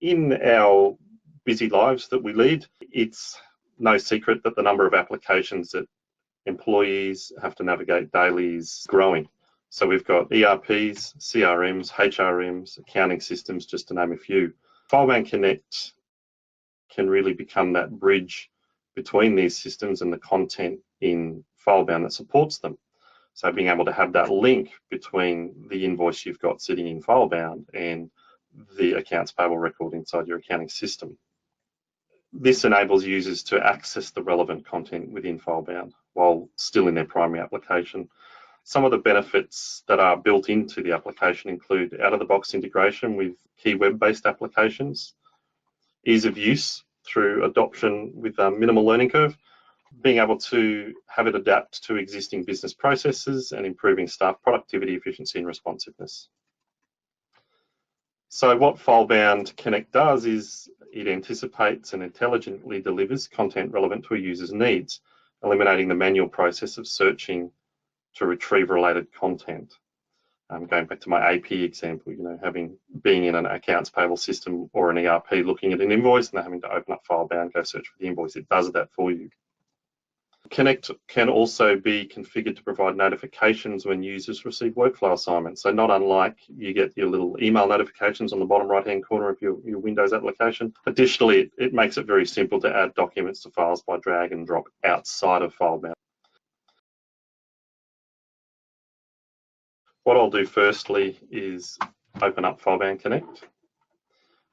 In our busy lives that we lead, it's no secret that the number of applications that employees have to navigate daily is growing. So we've got ERPs, CRMs, HRMs, accounting systems, just to name a few. FileBound Connect can really become that bridge between these systems and the content in FileBound that supports them. So being able to have that link between the invoice you've got sitting in FileBound and the accounts payable record inside your accounting system. This enables users to access the relevant content within FileBound while still in their primary application. Some of the benefits that are built into the application include out-of-the-box integration with key web-based applications, ease of use through adoption with a minimal learning curve, being able to have it adapt to existing business processes and improving staff productivity, efficiency, and responsiveness. So what FileBound Connect does is it anticipates and intelligently delivers content relevant to a user's needs, eliminating the manual process of searching to retrieve related content. Going back to my AP example, being in an accounts payable system or an ERP looking at an invoice and having to open up FileBound, go search for the invoice, it does that for you. Connect can also be configured to provide notifications when users receive workflow assignments. So not unlike you get your little email notifications on the bottom right-hand corner of your Windows application. Additionally, it makes it very simple to add documents to files by drag and drop outside of FileBound. What I'll do firstly is open up FileBound Connect.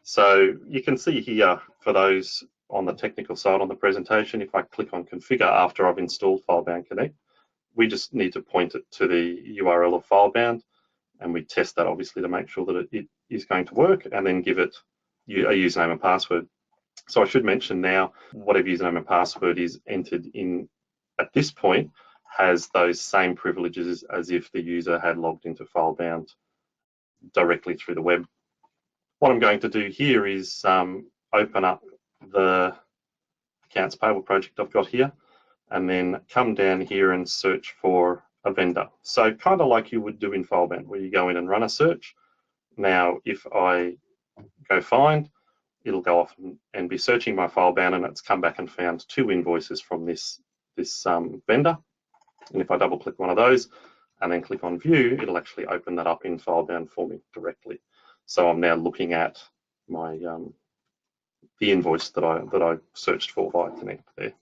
So you can see here, for those on the technical side on the presentation, if I click on Configure after I've installed FileBound Connect, we just need to point it to the URL of FileBound, and we test that obviously to make sure that it is going to work, and then give it a username and password. So I should mention now, whatever username and password is entered in at this point has those same privileges as if the user had logged into FileBound directly through the web. What I'm going to do here is open up the accounts payable project I've got here, and then come down here and search for a vendor. So kind of like you would do in FileBound, where you go in and run a search. Now, if I go find, it'll go off and be searching my FileBound, and it's come back and found 2 invoices from this vendor. And if I double click one of those and then click on view, it'll actually open that up in FileBound for me directly. So I'm now looking at my the invoice that I searched for via Connect there.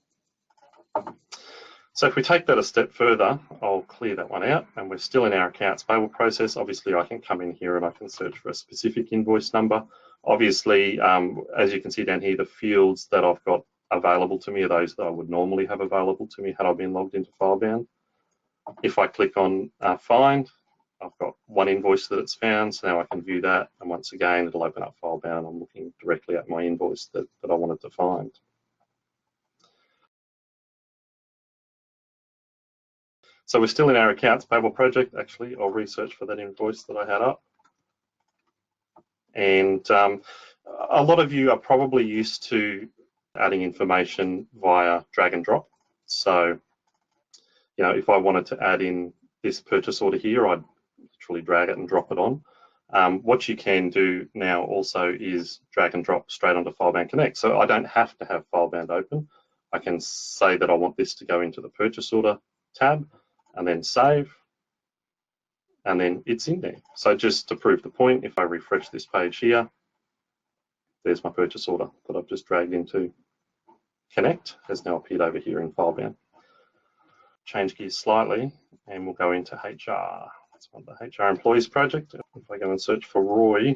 So if we take that a step further, I'll clear that one out, and we're still in our accounts payable process. Obviously, I can come in here and I can search for a specific invoice number. Obviously, as you can see down here, the fields that I've got available to me are those that I would normally have available to me had I been logged into FileBound. If I click on Find, I've got one invoice that it's found, so now I can view that, and once again it'll open up FileBound. I'm looking directly at my invoice that I wanted to find. So we're still in our accounts payable project. Actually, I'll research for that invoice that I had up. And a lot of you are probably used to adding information via drag and drop. So, if I wanted to add in this purchase order here, I'd literally drag it and drop it on. What you can do now also is drag and drop straight onto FileBound Connect. So I don't have to have FileBound open. I can say that I want this to go into the purchase order tab, and then save, and then it's in there. So just to prove the point, if I refresh this page here, there's my purchase order that I've just dragged into Connect, has now appeared over here in FileBound. Change gears slightly, and we'll go into HR. That's one of the HR employees project. If I go and search for Roy,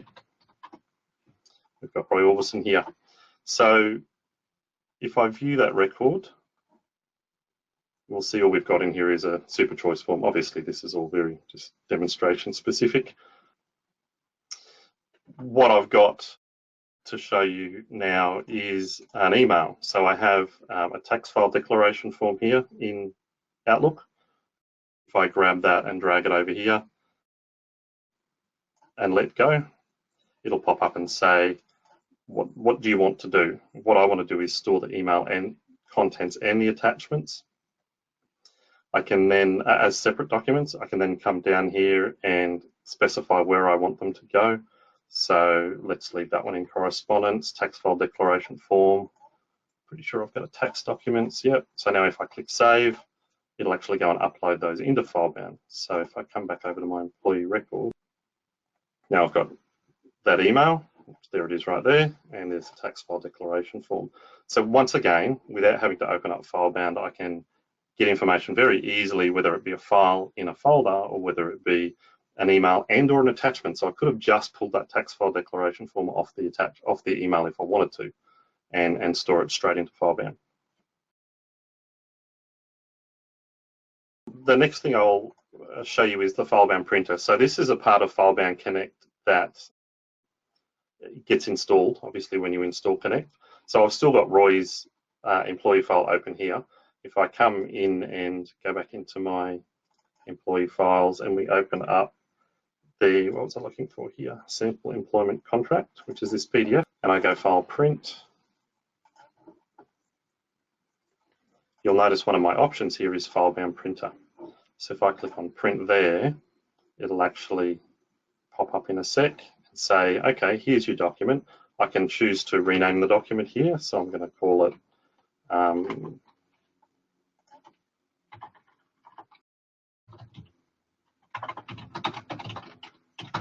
we've got Roy Orbison here. So if I view that record, we'll see all we've got in here is a super choice form. Obviously, this is all very just demonstration specific. What I've got to show you now is an email. So I have a tax file declaration form here in Outlook. If I grab that and drag it over here and let go, it'll pop up and say, what do you want to do? What I want to do is store the email and contents and the attachments. I can then, as separate documents, I can then come down here and specify where I want them to go. So let's leave that one in correspondence, tax file declaration form. Pretty sure I've got a tax documents, yep. So now if I click save, it'll actually go and upload those into FileBound. So if I come back over to my employee record, now I've got that email, there it is right there, and there's the tax file declaration form. So once again, without having to open up FileBound, I can get information very easily, whether it be a file in a folder or whether it be an email and or an attachment. So I could have just pulled that tax file declaration form off the email if I wanted to, and store it straight into FileBound. The next thing I'll show you is the FileBound Printer. So this is a part of FileBound Connect that gets installed, obviously, when you install Connect. So I've still got Roy's employee file open here. If I come in and go back into my employee files and we open up the, what was I looking for here? Sample employment contract, which is this PDF, and I go File Print. You'll notice one of my options here is FileBound Printer. So if I click on Print there, it'll actually pop up in a sec and say, okay, here's your document. I can choose to rename the document here. So I'm going to call it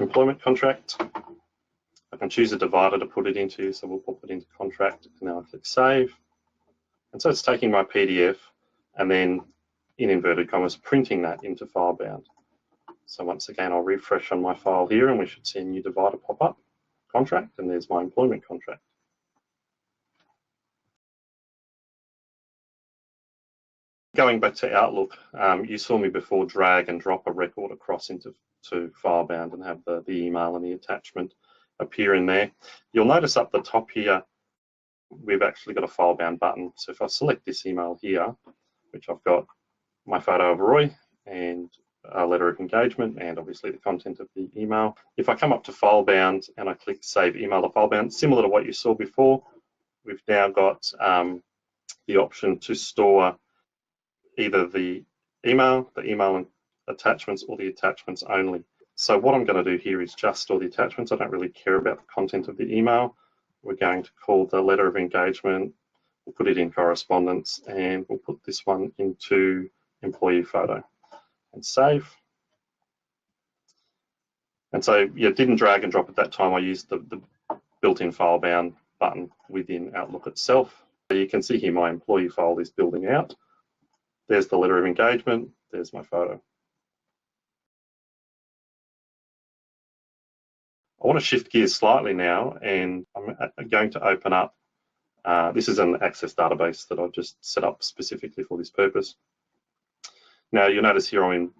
employment contract. I can choose a divider to put it into, so we'll pop it into contract, and now I click save. And so it's taking my PDF and then, in inverted commas, printing that into FileBound. So once again, I'll refresh on my file here and we should see a new divider pop up, contract, and there's my employment contract. Going back to Outlook, you saw me before drag and drop a record across into FileBound and have the email and the attachment appear in there. You'll notice up the top here, we've actually got a FileBound button. So if I select this email here, which I've got my photo of Roy and a letter of engagement and obviously the content of the email. If I come up to FileBound and I click Save Email to FileBound, similar to what you saw before, we've now got the option to store either the email and attachments, or the attachments only. So what I'm going to do here is just store the attachments. I don't really care about the content of the email. We're going to call the letter of engagement, we'll put it in correspondence, and we'll put this one into employee photo and save. And so, yeah, didn't drag and drop at that time. I used the built-in FileBound button within Outlook itself. So you can see here my employee file is building out. There's the letter of engagement, there's my photo. I want to shift gears slightly now, and I'm going to open up, this is an Access database that I've just set up specifically for this purpose. Now you'll notice here I'm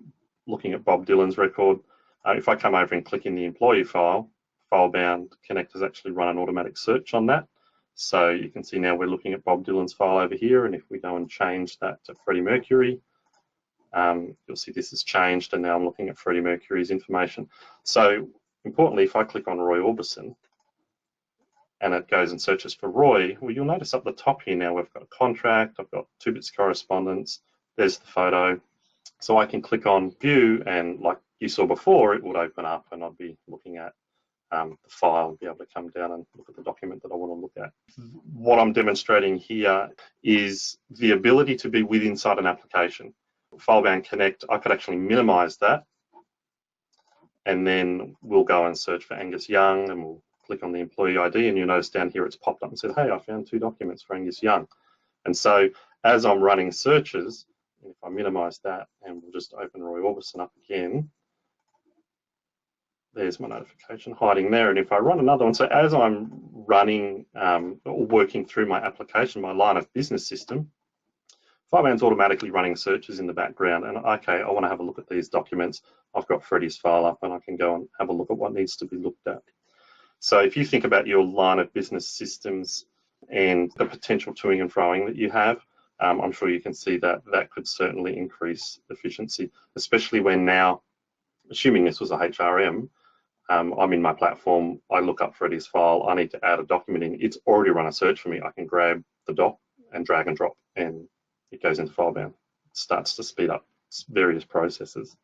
looking at Bob Dylan's record. If I come over and click in the employee file, FileBound Connect has actually run an automatic search on that. So you can see now we're looking at Bob Dylan's file over here, and if we go and change that to Freddie Mercury, you'll see this has changed, and now I'm looking at Freddie Mercury's information. So importantly, if I click on Roy Orbison and it goes and searches for Roy, well, you'll notice up the top here now we've got a contract, I've got 2 bits correspondence, there's the photo. So I can click on view, and like you saw before, it would open up and I'd be looking at the file and be able to come down and look at the document that I want to look at. What I'm demonstrating here is the ability to be inside an application. FileBound Connect, I could actually minimize that, and then we'll go and search for Angus Young, and we'll click on the employee ID, and you'll notice down here it's popped up and said, hey, I found 2 documents for Angus Young. And so as I'm running searches, if I minimize that and we'll just open Roy Orbison up again, there's my notification hiding there. And if I run another one, so as I'm running or working through my application, my line of business system, FileBound's automatically running searches in the background, and okay, I want to have a look at these documents. I've got Freddie's file up and I can go and have a look at what needs to be looked at. So if you think about your line of business systems and the potential toing and froing that you have, I'm sure you can see that that could certainly increase efficiency, especially when now, assuming this was a HRM, I'm in my platform, I look up Freddie's file, I need to add a document in, it's already run a search for me. I can grab the doc and drag and drop, and it goes into FileBound. It starts to speed up various processes.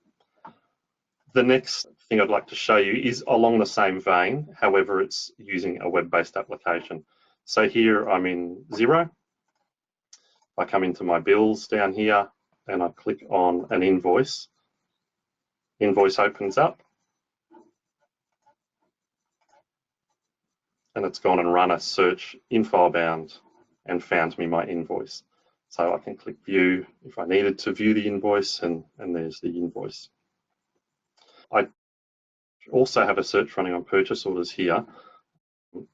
The next thing I'd like to show you is along the same vein, however, it's using a web-based application. So here I'm in Xero. I come into my bills down here and I click on an invoice. Invoice opens up and it's gone and run a search in FileBound and found me my invoice. So I can click view if I needed to view the invoice, and there's the invoice. I also have a search running on purchase orders here.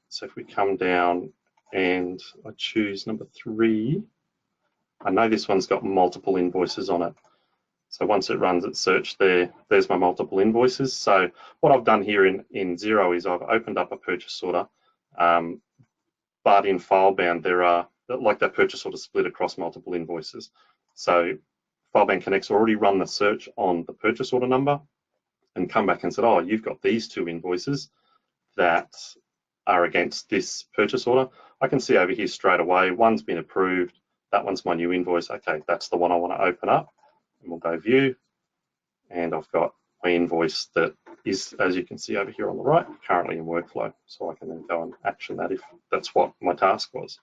So if we come down and I choose number 3, I know this one's got multiple invoices on it. So once it runs its search there's my multiple invoices. So what I've done here in Xero is I've opened up a purchase order, but in FileBound there are, like that purchase order split across multiple invoices. So FileBound Connect's already run the search on the purchase order number and come back and said, oh, you've got these 2 invoices that are against this purchase order. I can see over here straight away, one's been approved, that one's my new invoice. Okay, that's the one I want to open up. And we'll go view, and I've got my invoice that is, as you can see over here on the right, currently in workflow. So I can then go and action that if that's what my task was.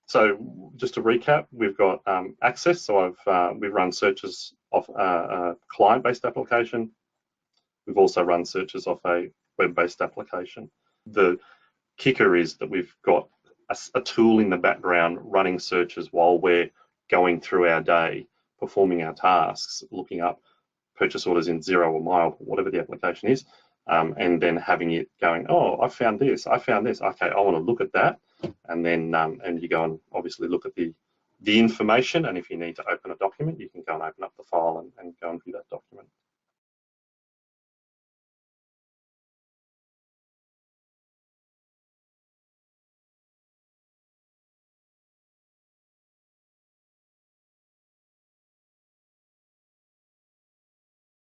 So just to recap, we've got access. So we've run searches of a client-based application. We've also run searches off a web-based application. The kicker is that we've got a tool in the background running searches while we're going through our day, performing our tasks, looking up purchase orders in Xero or Mile, whatever the application is, and then having it going, oh, I found this, okay, I want to look at that, and then and you go and obviously look at the information, and if you need to open a document, you can go and open up the file and go and view that document.